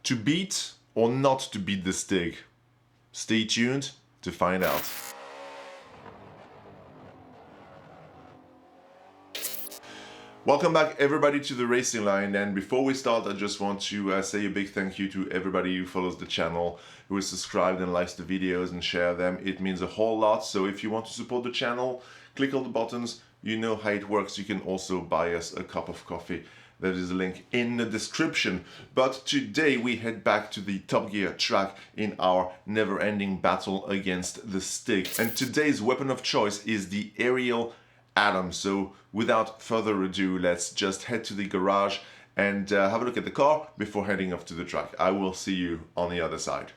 To beat or not to beat the STIG? Stay tuned to find out. Welcome back everybody to the racing line, and before we start I just want to say a big thank you to everybody who follows the channel, who is subscribed and likes the videos and share them. It means a whole lot. So if you want to support the channel, click all the buttons. You know how it works. You can also buy us a cup of coffee. There is a link in the description. But today we head back to the Top Gear track in our never-ending battle against the STIG. And today's weapon of choice is the Ariel Atom. So without further ado, let's just head to the garage and have a look at the car before heading off to the track. I will see you on the other side.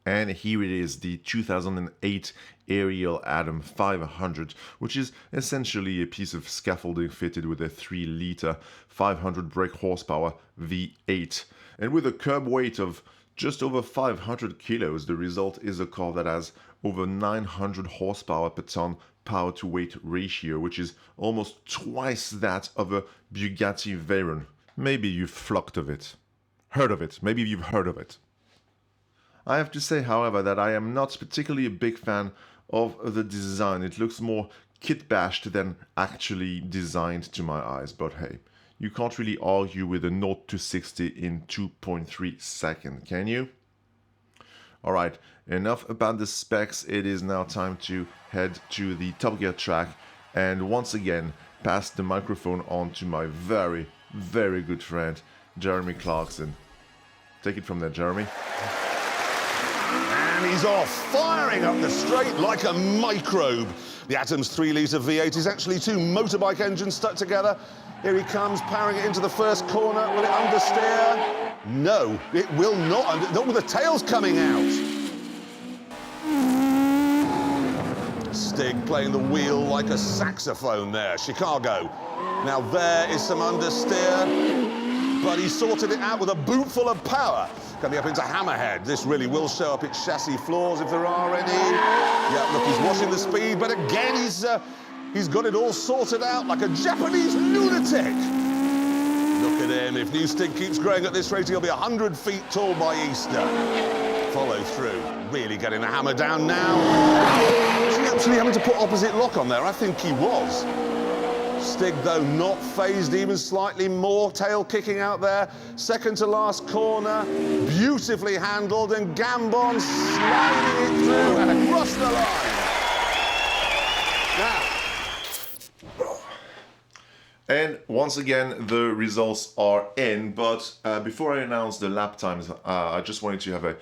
And here it is, the 2008 Ariel Atom 500, which is essentially a piece of scaffolding fitted with a 3-liter 500 brake horsepower V8. And with a curb weight of just over 500 kilos, the result is a car that has over 900 horsepower per ton power to weight ratio, which is almost twice that of a Bugatti Veyron. Maybe you've flocked of it. Heard of it. Maybe you've heard of it. I have to say, however, that I am not particularly a big fan of the design. It looks more kit-bashed than actually designed to my eyes, but hey, you can't really argue with a 0 to 60 in 2.3 seconds, can you? Alright, enough about the specs. It is now time to head to the Top Gear track and once again pass the microphone on to my very, very good friend, Jeremy Clarkson. Take it from there, Jeremy. And he's off, firing up the straight like a microbe. The Atom's 3-litre V8 is actually 2 motorbike engines stuck together. Here he comes, powering it into the first corner. Will it understeer? No, it will not. Not with the tails coming out. STIG playing the wheel like a saxophone there. Chicago. Now there is some understeer, but he sorted it out with a boot full of power. Coming up into Hammerhead. This really will show up its chassis flaws if there are any. Yeah, look, he's watching the speed, but again, he's got it all sorted out like a Japanese lunatic. Look at him. If new STIG keeps growing at this rate, he'll be 100 feet tall by Easter. Follow through. Really getting the hammer down now. Was he actually having to put opposite lock on there? I think he was. STIG, though, not phased even slightly more. Tail kicking out there. Second to last corner. Beautifully handled, and Gambon sliding it through and across the line. Now. And once again, the results are in, but before I announce the lap times, I just wanted to have a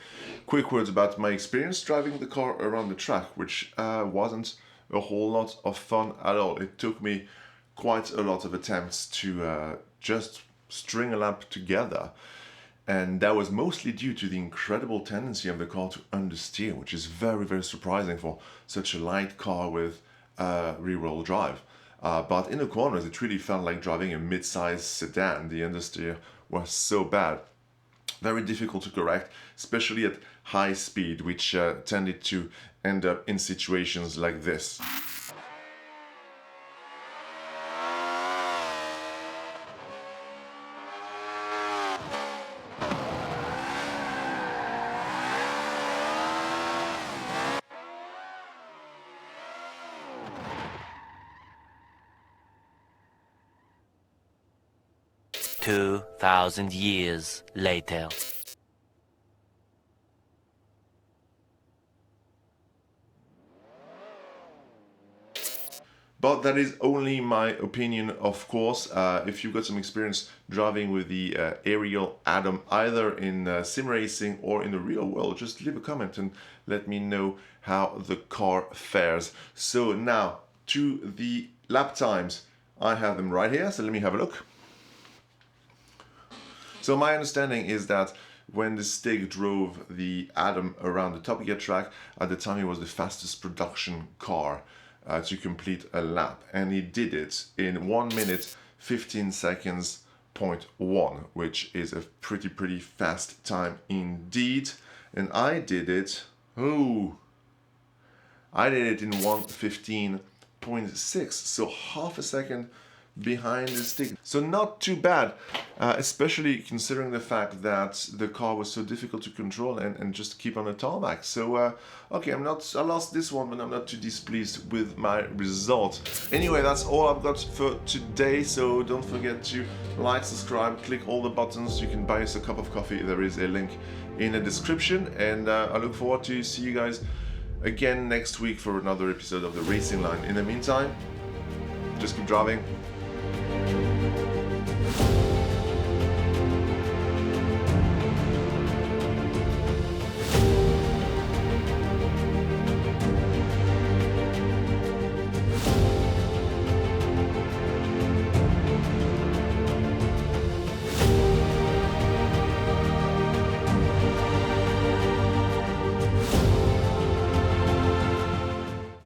quick word about my experience driving the car around the track, which wasn't a whole lot of fun at all. It took me quite a lot of attempts to just string a lap together, and that was mostly due to the incredible tendency of the car to understeer, which is very, very surprising for such a light car with rear-wheel drive. But in the corners, it really felt like driving a mid-sized sedan. The understeer was so bad. Very difficult to correct, especially at high speed, which tended to end up in situations like this. "2,000 years later." But that is only my opinion, of course. If you've got some experience driving with the Ariel Atom, either in sim racing or in the real world, just leave a comment and let me know how the car fares. So now to the lap times. I have them right here, so let me have a look. So my understanding is that when the STIG drove the Atom around the Top Gear track, at the time it was the fastest production car to complete a lap, and he did it in 1 minute 15 seconds 0.1, which is a pretty fast time indeed. And I did it in 1:15.6, so half a second behind the STIG. So not too bad, especially considering the fact that the car was so difficult to control and just keep on the tarmac. So okay, I lost this one, but I'm not too displeased with my result. Anyway, that's all I've got for today, so don't forget to like, subscribe, click all the buttons. You can buy us a cup of coffee. There is a link in the description, and I look forward to see you guys again next week for another episode of the Racing Line. In the meantime, just keep driving.